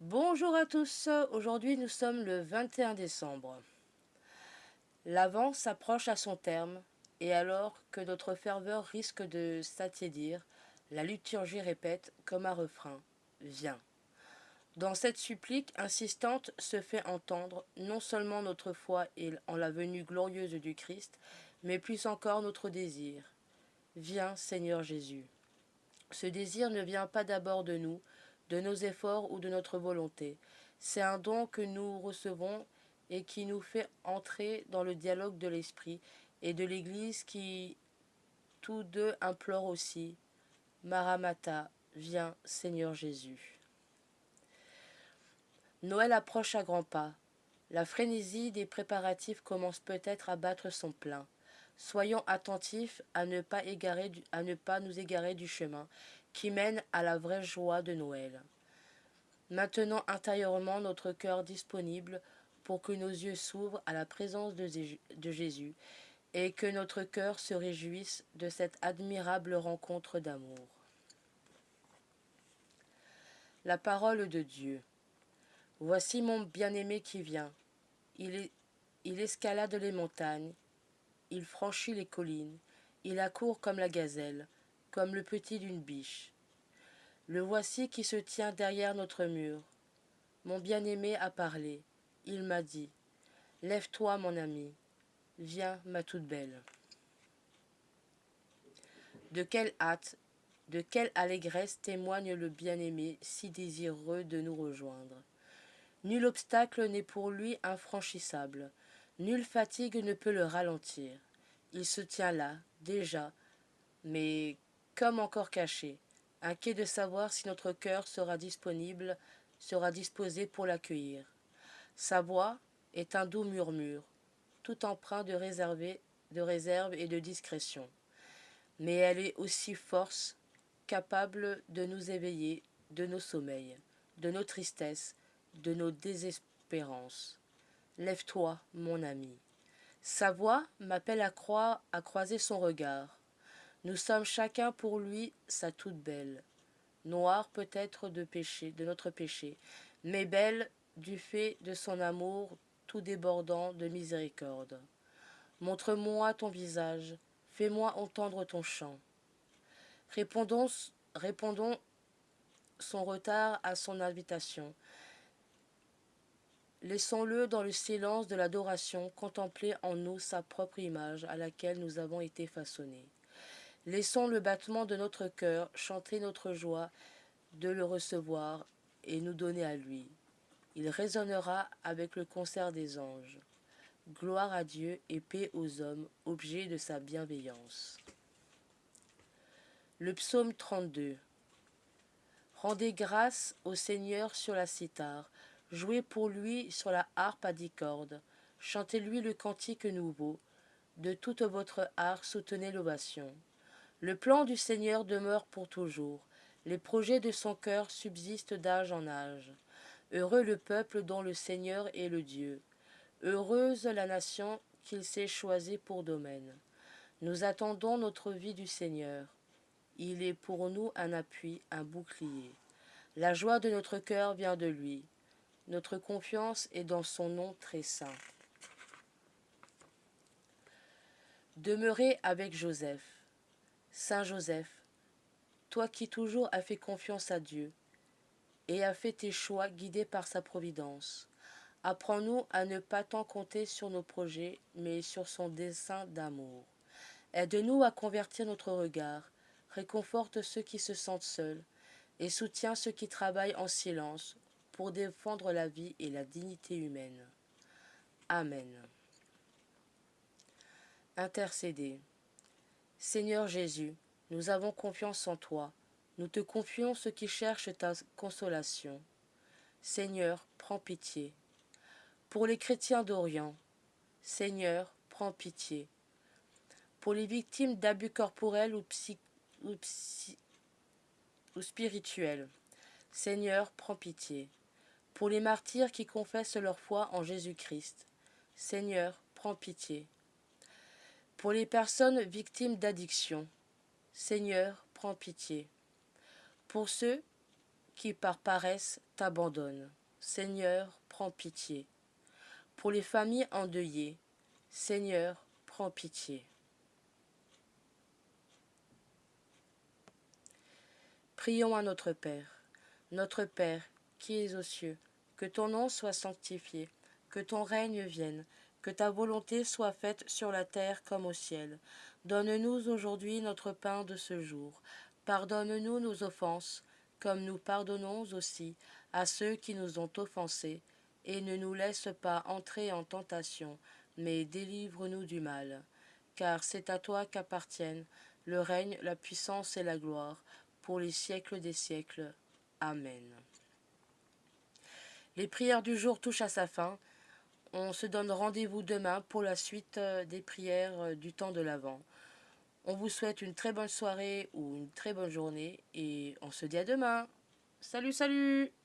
Bonjour à tous, aujourd'hui nous sommes le 21 décembre. L'Avent s'approche à son terme, et alors que notre ferveur risque de s'attiédir, la liturgie répète comme un refrain: Viens. Dans cette supplique insistante se fait entendre non seulement notre foi en la venue glorieuse du Christ, mais plus encore notre désir. Viens, Seigneur Jésus. Ce désir ne vient pas d'abord de nous, de nos efforts ou de notre volonté. C'est un don que nous recevons et qui nous fait entrer dans le dialogue de l'Esprit et de l'Église qui, tous deux, implorent aussi: Maranatha, viens, Seigneur Jésus. Noël approche à grands pas. La frénésie des préparatifs commence peut-être à battre son plein. Soyons attentifs à ne pas nous égarer du chemin qui mène à la vraie joie de Noël. Maintenant intérieurement notre cœur disponible pour que nos yeux s'ouvrent à la présence de Jésus et que notre cœur se réjouisse de cette admirable rencontre d'amour. La parole de Dieu. Voici mon bien-aimé qui vient. Il escalade les montagnes, il franchit les collines, il accourt comme la gazelle, comme le petit d'une biche. Le voici qui se tient derrière notre mur. Mon bien-aimé a parlé. Il m'a dit: Lève-toi, mon ami. Viens, ma toute belle. De quelle hâte, de quelle allégresse témoigne le bien-aimé si désireux de nous rejoindre. Nul obstacle n'est pour lui infranchissable. Nulle fatigue ne peut le ralentir. Il se tient là, déjà, mais comme encore caché, inquiet de savoir si notre cœur sera disposé pour l'accueillir. Sa voix est un doux murmure, tout empreint de réserve et de discrétion. Mais elle est aussi force, capable de nous éveiller de nos sommeils, de nos tristesses, de nos désespérances. Lève-toi, mon ami. Sa voix m'appelle à croiser son regard. Nous sommes chacun pour lui sa toute belle, noire peut-être de notre péché, mais belle du fait de son amour tout débordant de miséricorde. Montre-moi ton visage, fais-moi entendre ton chant. Répondons, répondons son retard à son invitation. Laissons-le dans le silence de l'adoration contempler en nous sa propre image à laquelle nous avons été façonnés. Laissons le battement de notre cœur chanter notre joie de le recevoir et nous donner à lui. Il résonnera avec le concert des anges. Gloire à Dieu et paix aux hommes, objets de sa bienveillance. Le psaume 32. Rendez grâce au Seigneur sur la cithare, jouez pour lui sur la harpe à 10 cordes, chantez-lui le cantique nouveau, de toute votre art soutenez l'ovation. Le plan du Seigneur demeure pour toujours, les projets de son cœur subsistent d'âge en âge. Heureux le peuple dont le Seigneur est le Dieu, heureuse la nation qu'il s'est choisie pour domaine. Nous attendons notre vie du Seigneur. Il est pour nous un appui, un bouclier. La joie de notre cœur vient de lui. Notre confiance est dans son nom très saint. Demeurez avec Joseph. Saint Joseph, toi qui toujours as fait confiance à Dieu et as fait tes choix guidés par sa providence, apprends-nous à ne pas tant compter sur nos projets, mais sur son dessein d'amour. Aide-nous à convertir notre regard, réconforte ceux qui se sentent seuls, et soutiens ceux qui travaillent en silence pour défendre la vie et la dignité humaine. Amen. Intercédez. Seigneur Jésus, nous avons confiance en toi. Nous te confions ceux qui cherchent ta consolation. Seigneur, prends pitié. Pour les chrétiens d'Orient, Seigneur, prends pitié. Pour les victimes d'abus corporels ou spirituels, Seigneur, prends pitié. Pour les martyrs qui confessent leur foi en Jésus-Christ, Seigneur, prends pitié. Pour les personnes victimes d'addiction, Seigneur, prends pitié. Pour ceux qui par paresse t'abandonnent. Seigneur, prends pitié. Pour les familles endeuillées, Seigneur, prends pitié. Prions à notre Père. Notre Père, qui es aux cieux, que ton nom soit sanctifié, que ton règne vienne, que ta volonté soit faite sur la terre comme au ciel. Donne-nous aujourd'hui notre pain de ce jour. Pardonne-nous nos offenses, comme nous pardonnons aussi à ceux qui nous ont offensés, et ne nous laisse pas entrer en tentation, mais délivre-nous du mal. Car c'est à toi qu'appartiennent le règne, la puissance et la gloire, pour les siècles des siècles. Amen. Les prières du jour touchent à sa fin. On se donne rendez-vous demain pour la suite des prières du temps de l'Avent. On vous souhaite une très bonne soirée ou une très bonne journée et on se dit à demain. Salut, salut!